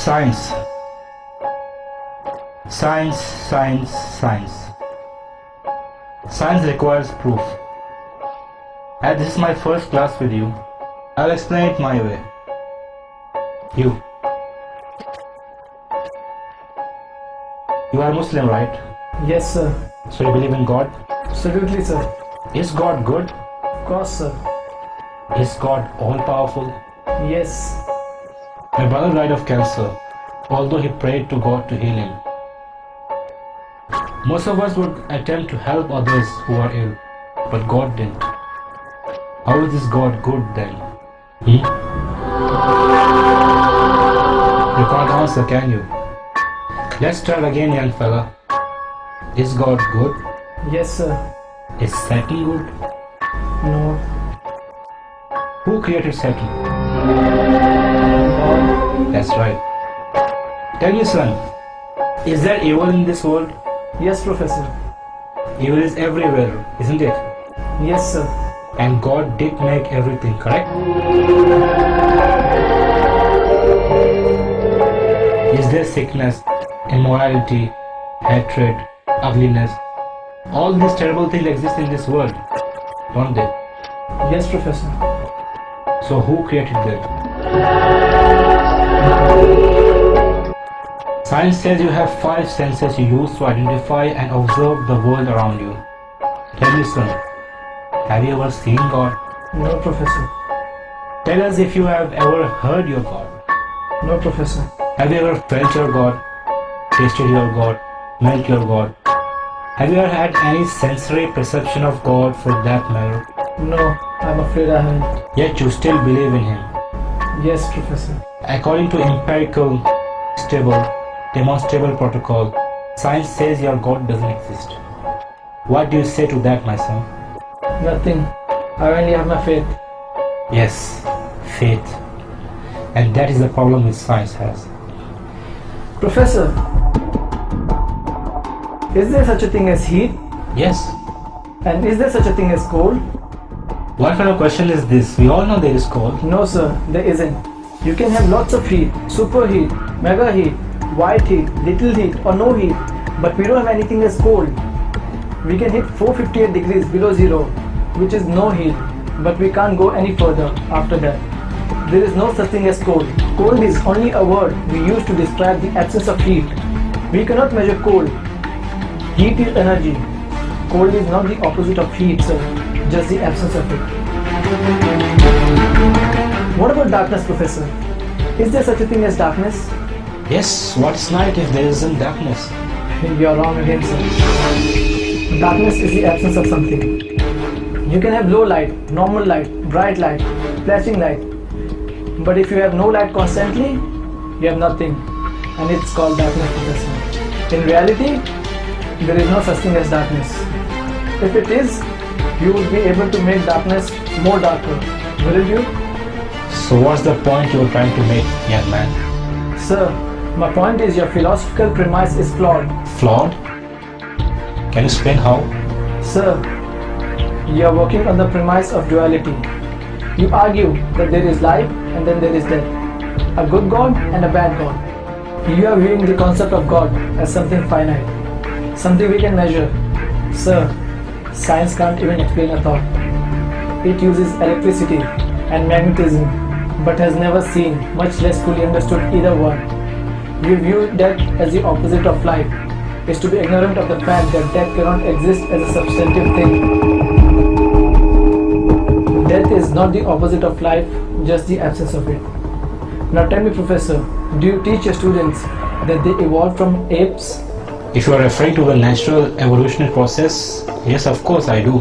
Science. Science, science, science. Science requires proof. As this is my first class with you, I'll explain it my way. You are Muslim, right? Yes, sir. So you believe in God? Absolutely, sir. Is God good? Of course, sir. Is God all-powerful? Yes. My brother died of cancer, although he prayed to God to heal him. Most of us would attempt to help others who are ill, but God didn't. How is this God good then? You can't answer, can you? Let's start again, young fella. Is God good? Yes, sir. Is Satan good? No. Who created Satan? God. That's right. Tell me, son, is there evil in this world? Yes, Professor. Evil is everywhere, isn't it? Yes, sir. And God did make everything, correct? Is there sickness, immorality, hatred, ugliness? All these terrible things exist in this world, don't they? Yes, Professor. So who created them? Science says you have 5 senses you use to identify and observe the world around you. Tell me, son, have you ever seen God? No, Professor. Tell us if you have ever heard your God. No, Professor. Have you ever felt your God, tasted your God, smelt your God? Have you ever had any sensory perception of God for that matter? No, I'm afraid I haven't. Yet you still believe in Him. Yes, Professor. According to empirical, stable, demonstrable protocol, science says your God doesn't exist. What do you say to that, my son? Nothing. I only have my faith. Yes, faith. And that is the problem which science has. Professor, is there such a thing as heat? Yes. And is there such a thing as cold? What kind of question is this? We all know there is cold. No, sir, there isn't. You can have lots of heat, superheat, mega heat, white heat, little heat, or no heat, but we don't have anything as cold. We can hit 458 degrees below zero, which is no heat, but we can't go any further after that. There is no such thing as cold. Cold is only a word we use to describe the absence of heat. We cannot measure cold. Heat is energy. Cold is not the opposite of heat, sir, just the absence of it. What about darkness, Professor? Is there such a thing as darkness? Yes, what's night if there isn't darkness? You're wrong again, sir. Darkness is the absence of something. You can have low light, normal light, bright light, flashing light. But if you have no light constantly, you have nothing. And it's called darkness, Professor. In reality, there is no such thing as darkness. If it is, you would be able to make darkness more darker, wouldn't you? So what's the point you're trying to make, young man? Sir, my point is your philosophical premise is flawed. Flawed? Can you explain how? Sir, you are working on the premise of duality. You argue that there is life and then there is death. A good God and a bad God. You are viewing the concept of God as something finite, something we can measure. Sir, science can't even explain a thought. It uses electricity and magnetism, but has never seen, much less fully understood either one. You view death as the opposite of life. Is to be ignorant of the fact that death cannot exist as a substantive thing. Death is not the opposite of life, just the absence of it. Now tell me, Professor, do you teach your students that they evolved from apes? If you are referring to the natural evolutionary process, yes, of course I do.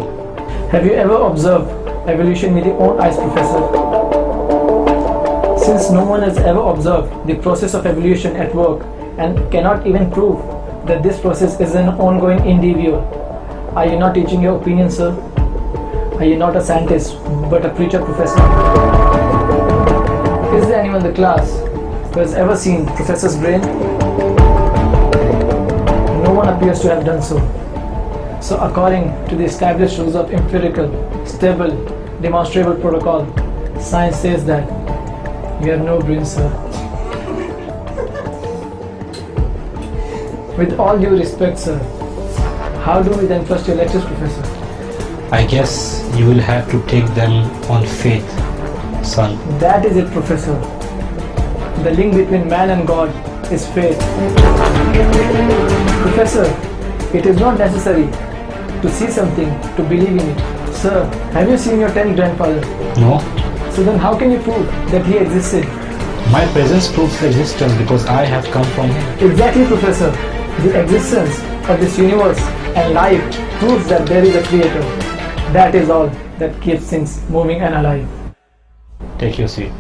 Have you ever observed evolution with your own eyes, Professor? Since no one has ever observed the process of evolution at work and cannot even prove that this process is an ongoing endeavor, are you not teaching your opinion, sir? Are you not a scientist, but a preacher, Professor? Is there anyone in the class who has ever seen Professor's brain? No one appears to have done so. So according to the established rules of empirical, stable, demonstrable protocol, science says that you have no brain, sir. With all due respect, sir, how do we then trust your lectures, Professor? I guess you will have to take them on faith, son. That is it, Professor. The link between man and God is faith. Professor, it is not necessary to see something to believe in it. Sir, have you seen your 10th grandfather? No? So then how can you prove that he existed? My presence proves existence because I have come from him. Exactly, Professor. The existence of this universe and life proves that there is a creator. That is all that keeps things moving and alive. Take your seat.